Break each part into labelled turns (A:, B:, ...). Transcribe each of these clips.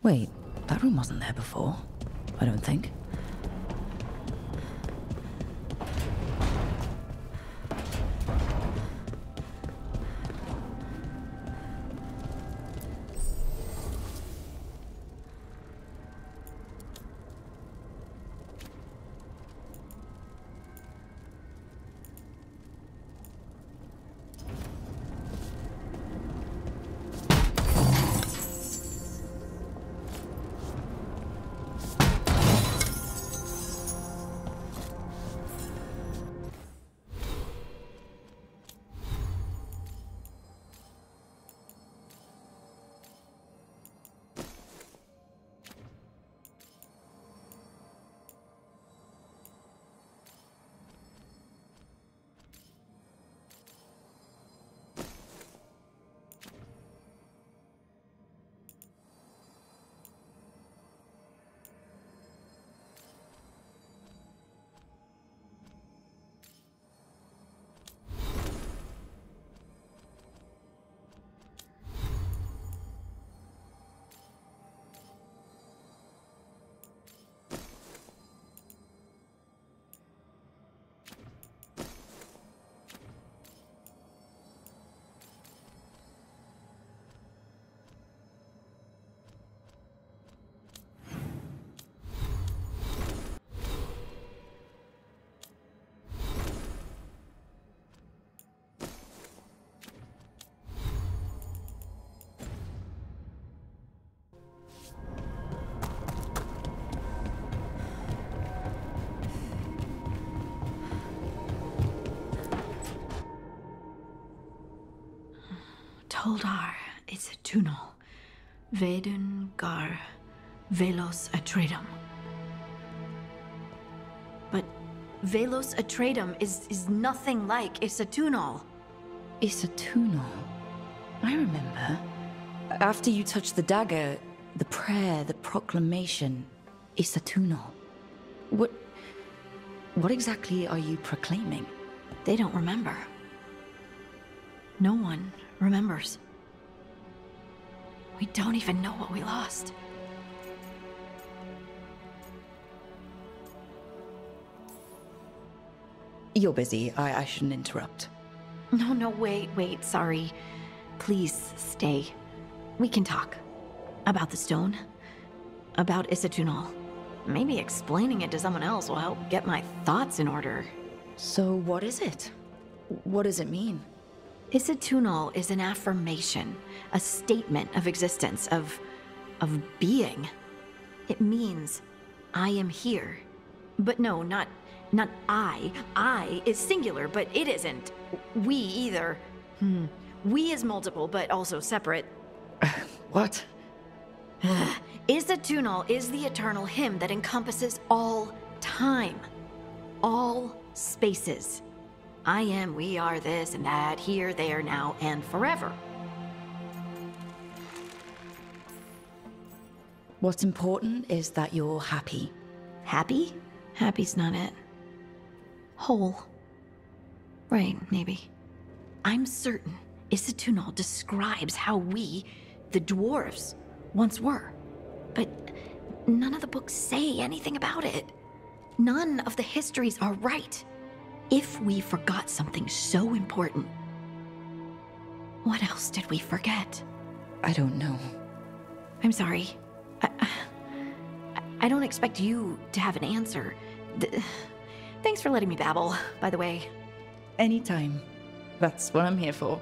A: Wait, that room wasn't there before. I don't think.
B: Toldar is a tunal. Veilguard, Velos Atreidim. But Velos Atreidim is nothing like Isatunal.
A: Isatunal. I remember. After you touched the dagger, the prayer, the proclamation, Isatunal. What exactly are you proclaiming?
B: They don't remember. No one remembers. We don't even know what we lost.
A: You're busy. I shouldn't interrupt.
B: No, wait, sorry. Please stay. We can talk. About the stone. About Isatunal. Maybe explaining it to someone else will help get my thoughts in order.
A: So what is it? What does it mean?
B: Isatunal is an affirmation, a statement of existence, of being. It means, I am here. But no, not I. I is singular, but it isn't. We either. We is multiple, but also separate.
A: What?
B: Isatunal is the eternal hymn that encompasses all time. All spaces. I am, we are, this and that, here, there, now, and forever.
A: What's important is that you're happy.
B: Happy? Happy's not it. Whole. Right, maybe. I'm certain Isatunal describes how we, the dwarves, once were. But none of the books say anything about it. None of the histories are right. If we forgot something so important, what else did we forget?
A: I don't know.
B: I'm sorry. I don't expect you to have an answer. Thanks for letting me babble, by the way.
A: Anytime. That's what I'm here for.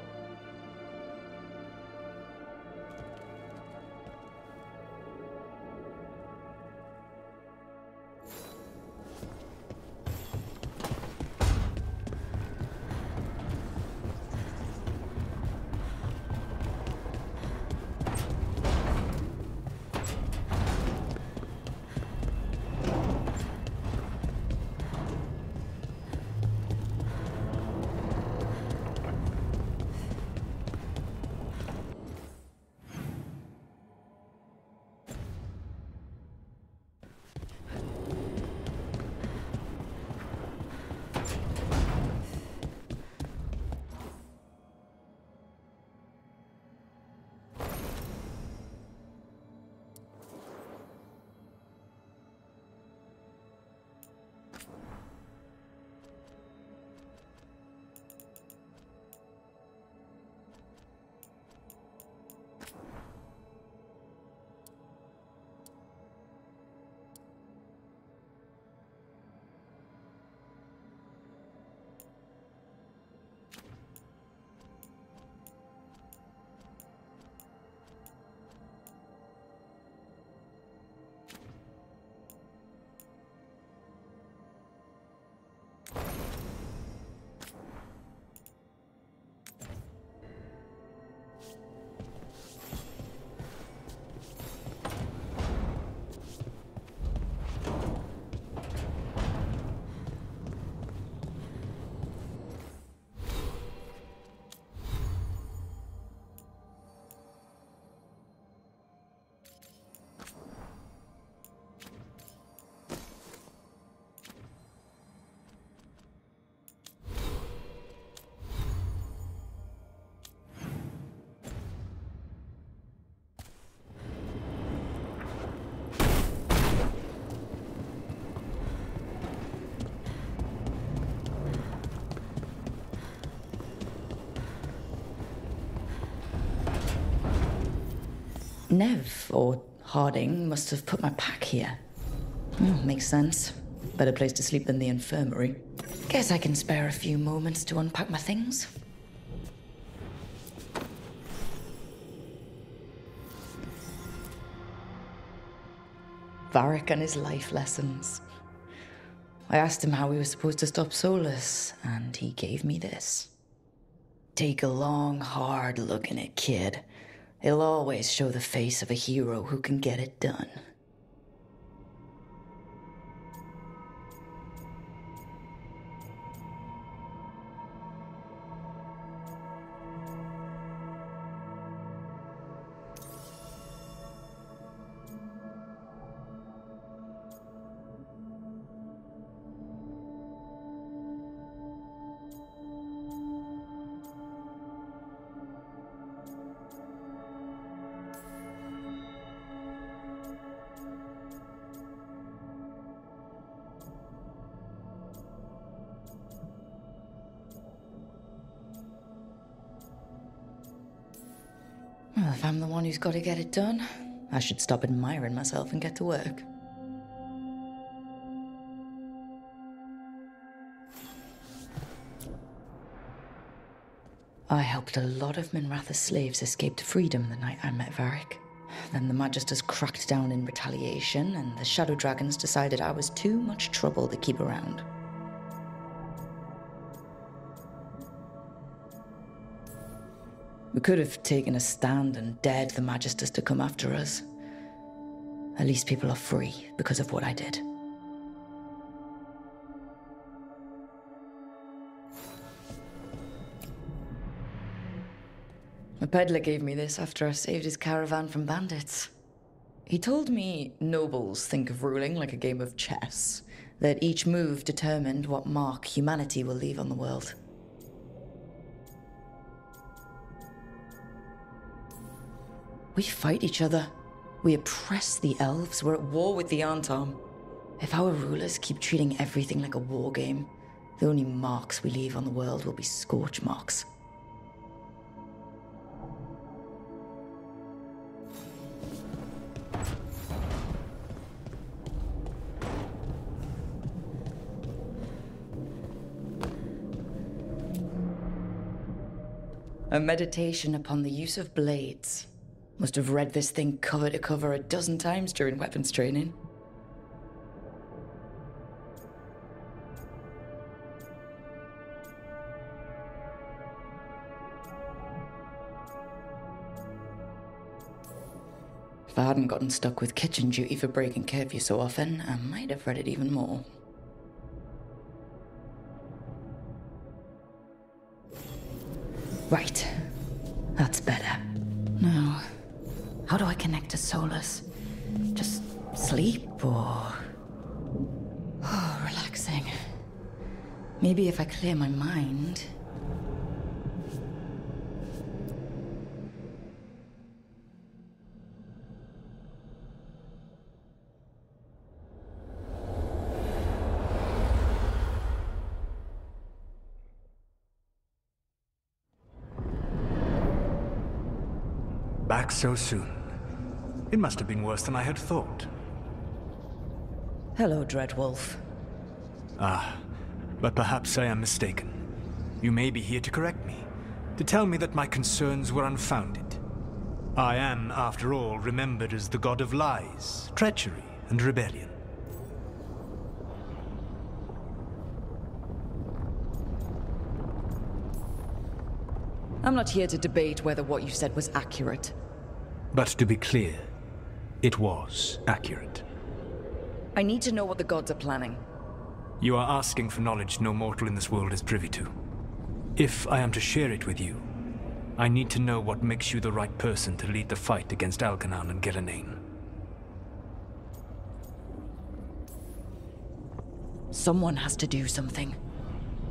A: Nev, or Harding, must have put my pack here. Makes sense. Better place to sleep than the infirmary. Guess I can spare a few moments to unpack my things. Varric and his life lessons. I asked him how we were supposed to stop Solus, and he gave me this. Take a long, hard look in it, kid. It'll always show the face of a hero who can get it done. Well, if I'm the one who's got to get it done, I should stop admiring myself and get to work. I helped a lot of Minratha's slaves escape to freedom the night I met Varric. Then the Magisters cracked down in retaliation, and the Shadow Dragons decided I was too much trouble to keep around. We could have taken a stand and dared the Magisters to come after us. At least people are free because of what I did. A peddler gave me this after I saved his caravan from bandits. He told me nobles think of ruling like a game of chess, that each move determined what mark humanity will leave on the world. We fight each other. We oppress the elves. We're at war with the Antarm. If our rulers keep treating everything like a war game, the only marks we leave on the world will be scorch marks. A meditation upon the use of blades. Must have read this thing cover to cover a dozen times during weapons training. If I hadn't gotten stuck with kitchen duty for breaking curfew so often, I might have read it even more. Right. That's better. Now, how do I connect to Solus? Just sleep or... Oh, relaxing. Maybe if I clear my mind...
C: Back so soon. It must have been worse than I had thought.
A: Hello, Dreadwolf.
C: Ah, but perhaps I am mistaken. You may be here to correct me, to tell me that my concerns were unfounded. I am, after all, remembered as the god of lies, treachery, and rebellion.
A: I'm not here to debate whether what you said was accurate.
C: But to be clear, it was accurate.
A: I need to know what the gods are planning.
C: You are asking for knowledge no mortal in this world is privy to. If I am to share it with you, I need to know what makes you the right person to lead the fight against Algernon and Gillenane.
A: Someone has to do something.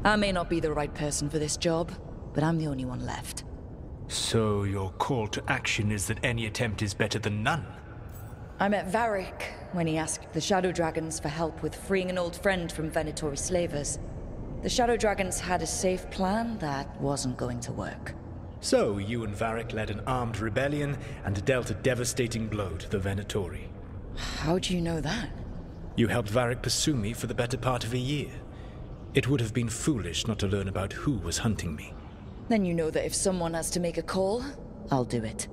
A: I may not be the right person for this job, but I'm the only one left.
C: So your call to action is that any attempt is better than none?
A: I met Varric when he asked the Shadow Dragons for help with freeing an old friend from Venatori slavers. The Shadow Dragons had a safe plan that wasn't going to work.
C: So, you and Varric led an armed rebellion and dealt a devastating blow to the Venatori.
A: How do you know that?
C: You helped Varric pursue me for the better part of a year. It would have been foolish not to learn about who was hunting me.
A: Then you know that if someone has to make a call, I'll do it.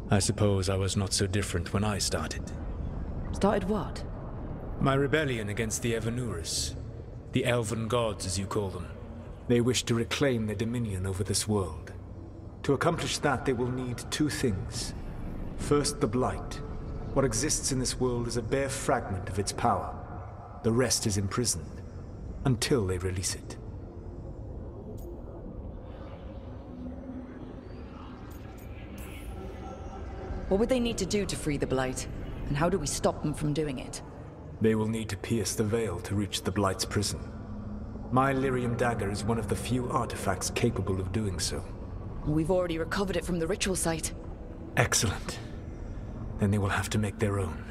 C: I suppose I was not so different when I started.
A: Started what?
C: My rebellion against the Evanuris. The elven gods, as you call them. They wish to reclaim their dominion over this world. To accomplish that, they will need two things. First, the Blight. What exists in this world is a bare fragment of its power. The rest is imprisoned, until they release it.
A: What would they need to do to free the Blight? And how do we stop them from doing it?
C: They will need to pierce the veil to reach the Blight's prison. My Lyrium dagger is one of the few artifacts capable of doing so.
A: We've already recovered it from the ritual site.
C: Excellent. Then they will have to make their own.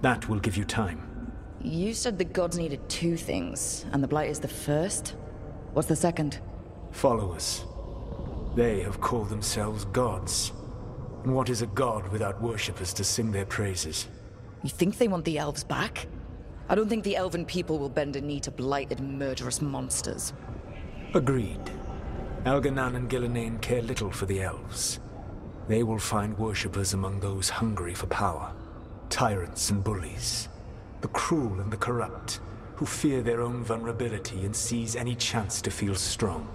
C: That will give you time.
A: You said the gods needed two things, and the Blight is the first? What's the second?
C: Followers. They have called themselves gods. And what is a god without worshippers to sing their praises?
A: You think they want the elves back? I don't think the elven people will bend a knee to blighted, murderous monsters.
C: Agreed. Elganan and Gillenane care little for the elves. They will find worshippers among those hungry for power. Tyrants and bullies. The cruel and the corrupt, who fear their own vulnerability and seize any chance to feel strong.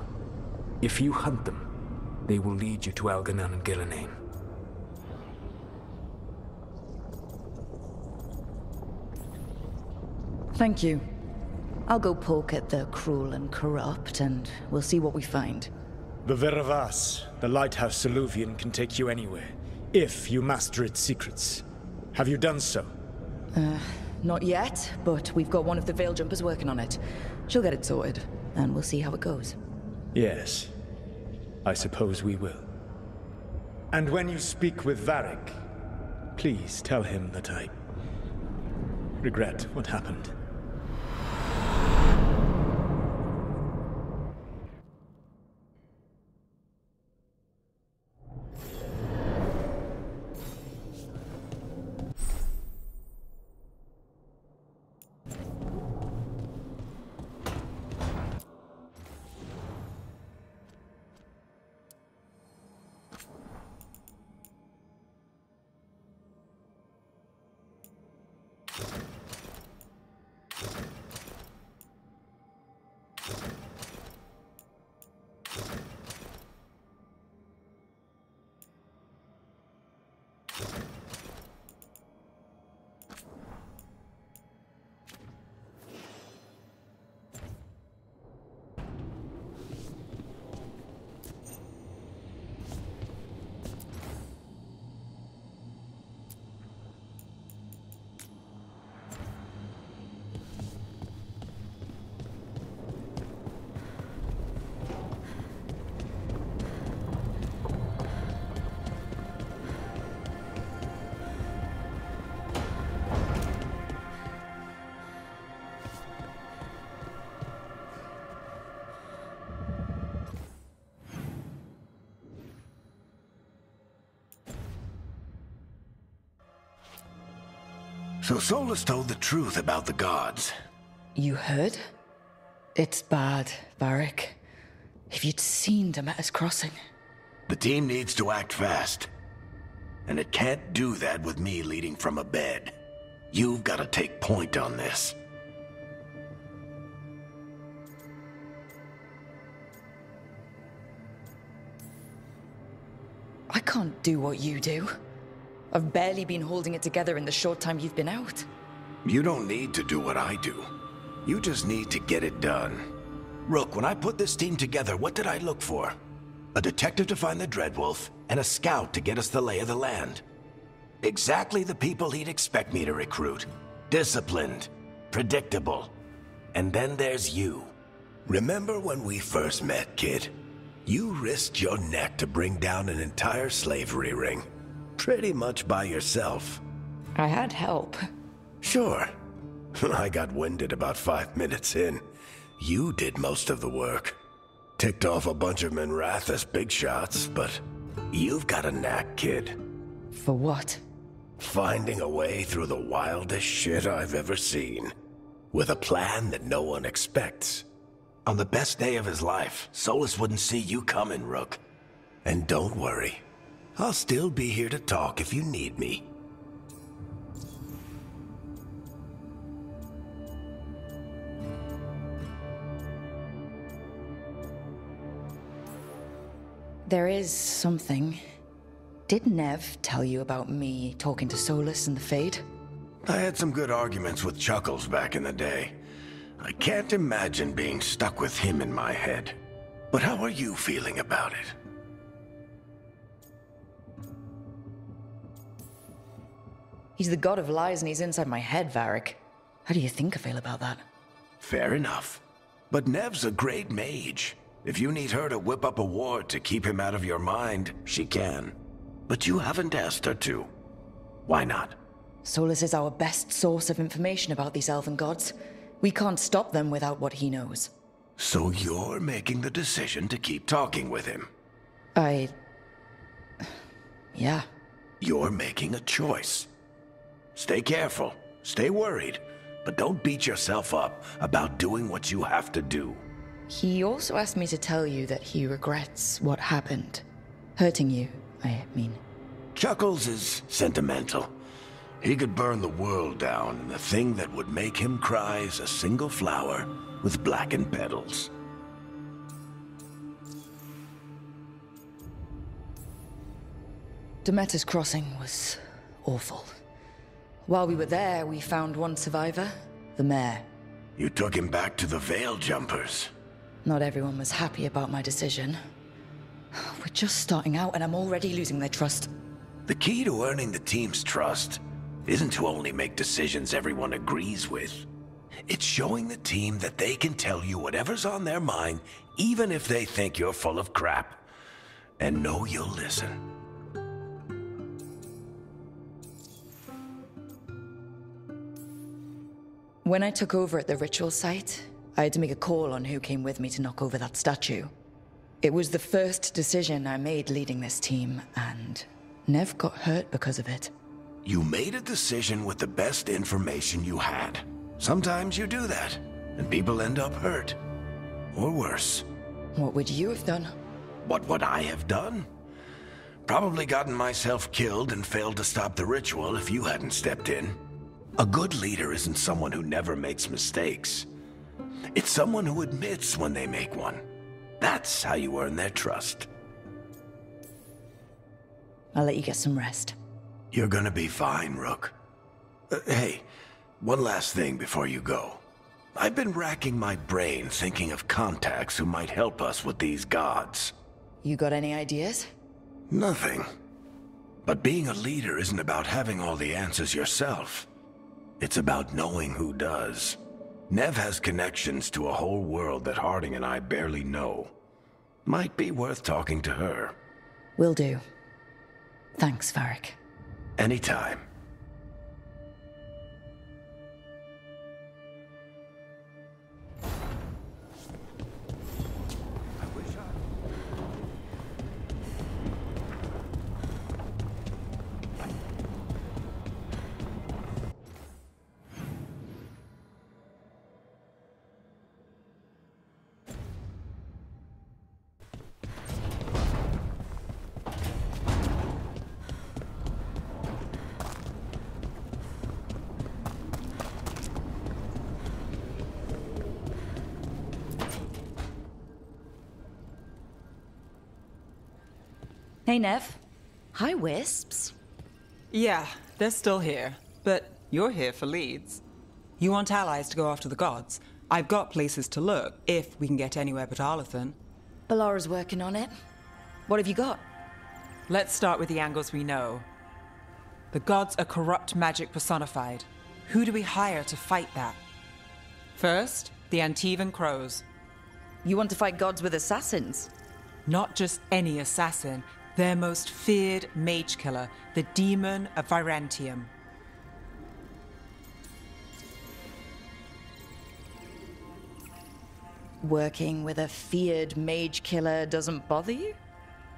C: If you hunt them, they will lead you to Elganan and Gillenane.
A: Thank you. I'll go poke at the cruel and corrupt, and we'll see what we find.
C: The Veravas, the lighthouse Soluvian, can take you anywhere, if you master its secrets. Have you done so?
A: Not yet, but we've got one of the Veil Jumpers working on it. She'll get it sorted, and we'll see how it goes.
C: Yes. I suppose we will. And when you speak with Varric, please tell him that I regret what happened.
D: So Solus told the truth about the gods.
A: You heard? It's bad, Varric. If you'd seen Demeter's crossing.
D: The team needs to act fast. And it can't do that with me leading from a bed. You've got to take point on this.
A: I can't do what you do. I've barely been holding it together in the short time you've been out.
D: You don't need to do what I do. You just need to get it done. Rook, when I put this team together, what did I look for? A detective to find the Dreadwolf, and a scout to get us the lay of the land. Exactly the people he'd expect me to recruit. Disciplined, predictable. And then there's you. Remember when we first met, kid? You risked your neck to bring down an entire slavery ring. Pretty much by yourself.
A: I had help.
D: Sure. I got winded about 5 minutes in. You did most of the work. ticked off a bunch of Minrathous big shots, but you've got a knack, kid.
A: For what?
D: Finding a way through the wildest shit I've ever seen. With a plan that no one expects. On the best day of his life, Solus wouldn't see you coming, Rook. And don't worry. I'll still be here to talk if you need me.
A: There is something. Did Nev tell you about me talking to Solus and the Fade?
D: I had some good arguments with Chuckles back in the day. I can't imagine being stuck with him in my head. But how are you feeling about it?
A: He's the god of lies and he's inside my head, Varric. How do you think I feel about that?
D: Fair enough. But Nev's a great mage. If you need her to whip up a ward to keep him out of your mind, she can. But you haven't asked her to. Why not?
A: Solus is our best source of information about these elven gods. We can't stop them without what he knows.
D: So you're making the decision to keep talking with him?
A: Yeah.
D: You're making a choice. Stay careful, stay worried, but don't beat yourself up about doing what you have to do.
A: He also asked me to tell you that he regrets what happened. Hurting you, I mean.
D: Chuckles is sentimental. He could burn the world down, and the thing that would make him cry is a single flower with blackened petals.
A: Demeter's crossing was awful. While we were there, we found one survivor, the mayor.
D: You took him back to the Veil Jumpers.
A: Not everyone was happy about my decision. We're just starting out and I'm already losing their trust.
D: The key to earning the team's trust isn't to only make decisions everyone agrees with. It's showing the team that they can tell you whatever's on their mind, even if they think you're full of crap. And know you'll listen.
A: When I took over at the ritual site, I had to make a call on who came with me to knock over that statue. It was the first decision I made leading this team, and Nev got hurt because of it.
D: You made a decision with the best information you had. Sometimes you do that, and people end up hurt. Or worse.
A: What would you have done?
D: What would I have done? Probably gotten myself killed and failed to stop the ritual if you hadn't stepped in. A good leader isn't someone who never makes mistakes. It's someone who admits when they make one. That's how you earn their trust.
A: I'll let you get some rest.
D: You're gonna be fine, Rook. Hey, one last thing before you go. I've been racking my brain thinking of contacts who might help us with these gods.
A: You got any ideas?
D: Nothing. But being a leader isn't about having all the answers yourself. It's about knowing who does. Nev has connections to a whole world that Harding and I barely know. Might be worth talking to her.
A: Will do. Thanks, Varric.
D: Anytime.
A: Hey, Nev. Hi, Wisps.
E: Yeah, they're still here. But you're here for leads. You want allies to go after the gods? I've got places to look, if we can get anywhere but Arlathan.
A: Balara's working on it. What have you got?
E: Let's start with the angles we know. The gods are corrupt magic personified. Who do we hire to fight that? First, the Antivan Crows.
A: You want to fight gods with assassins?
E: Not just any assassin, their most feared mage killer, the Demon of Virantium.
A: working with a feared mage killer doesn't bother you?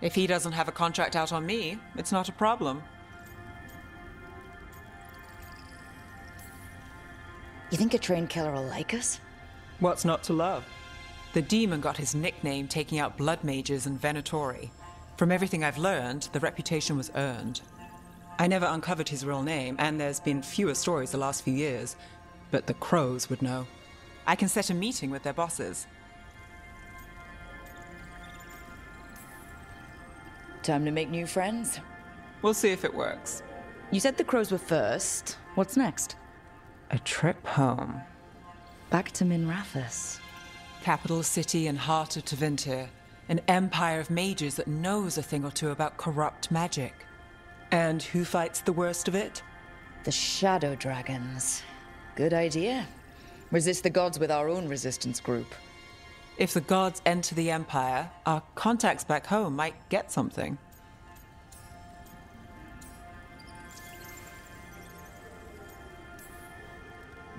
E: If he doesn't have a contract out on me, it's not a problem.
A: You think a trained killer will like us?
E: What's not to love? The demon got his nickname taking out blood mages and Venatori. From everything I've learned, the reputation was earned. I never uncovered his real name, and there's been fewer stories the last few years, but the crows would know. I can set a meeting with their bosses.
A: Time to make new friends.
E: We'll see if it works.
A: You said the crows were first. What's next?
E: A trip home.
A: Back to Minrathous.
E: Capital city and heart of Tevinter. An empire of mages that knows a thing or two about corrupt magic. And who fights the worst of it?
A: The Shadow Dragons. Good idea. Resist the gods with our own resistance group.
E: If the gods enter the empire, our contacts back home might get something.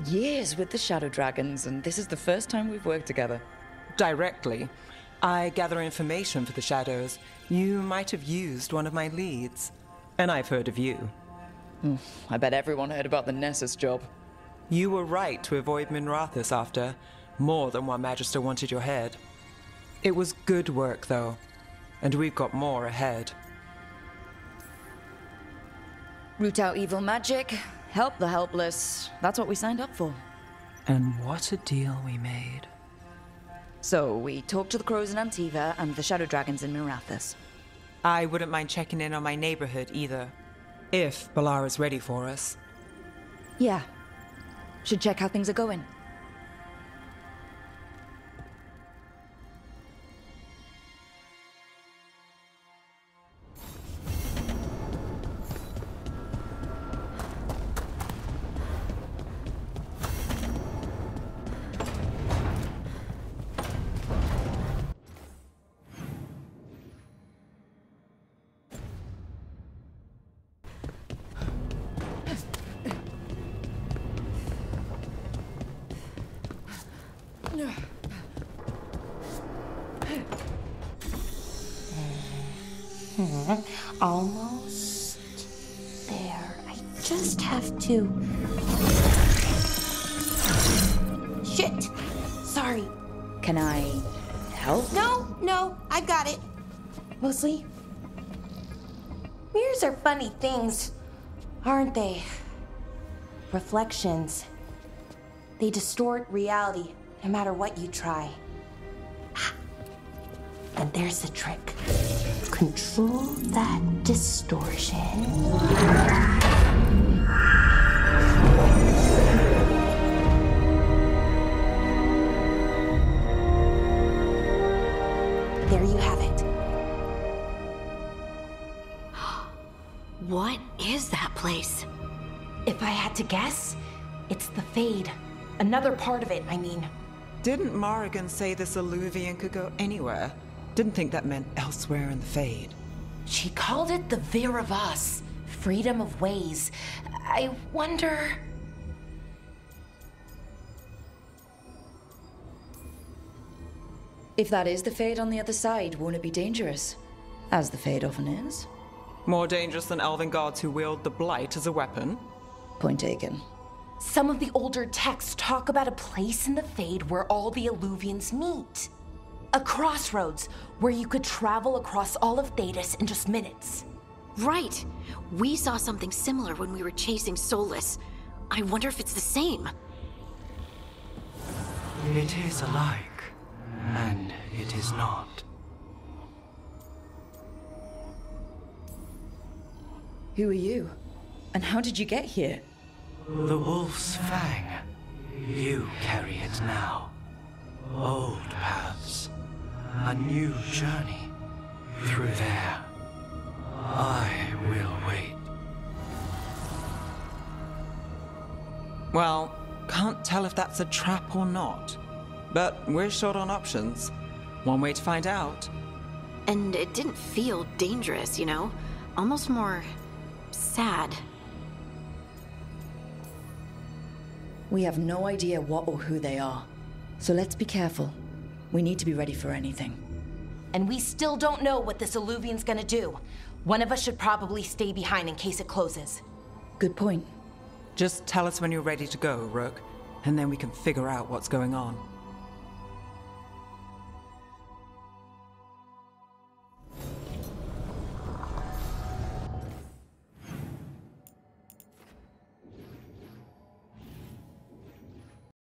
A: Years with the Shadow Dragons, and this is the first time we've worked together.
E: Directly. I gather information for the Shadows. You might have used one of my leads. And I've heard of you.
A: I bet everyone heard about the Nessus job.
E: You were right to avoid Minrathous after. More than one Magister wanted your head. It was good work, though. And we've got more ahead.
A: Root out evil magic, help the helpless. That's what we signed up for.
E: And what a deal we made.
A: So, we talked to the crows in Antiva and the Shadow Dragons in Minrathous.
E: I wouldn't mind checking in on my neighborhood either. If Balara's ready for us.
A: Yeah. Should check how things are going.
F: Almost there. I just have to... Shit! Sorry.
A: Can I help?
F: No, I got it. Mostly, mirrors are funny things, aren't they? Reflections. They distort reality, no matter what you try. And there's the trick. Control that distortion. There you have it.
B: What is that place?
F: If I had to guess, it's the Fade. Another part of it, I mean.
E: Didn't Morrigan say this Illuvian could go anywhere? Didn't think that meant elsewhere in the Fade.
F: She called it the Vir of Us, freedom of ways. I wonder...
A: If that is the Fade on the other side, won't it be dangerous? As the Fade often is.
E: More dangerous than elven gods who wield the Blight as a weapon?
A: Point taken.
F: Some of the older texts talk about a place in the Fade where all the Illuvians meet. A crossroads where you could travel across all of Thedas in just minutes.
B: Right. We saw something similar when we were chasing Solus. I wonder if it's the same.
G: It is alike, and it is not.
A: Who are you? And how did you get here?
G: The Wolf's Fang. You carry it now. Old paths. A new journey. Through there. I will wait.
E: Well, can't tell if that's a trap or not. But we're short on options. One way to find out.
B: And it didn't feel dangerous, you know? Almost more... sad.
A: We have no idea what or who they are. So let's be careful. We need to be ready for anything.
F: And we still don't know what this Alluvian's gonna do. One of us should probably stay behind in case it closes.
A: Good point.
E: Just tell us when you're ready to go, Rook, and then we can figure out what's going on.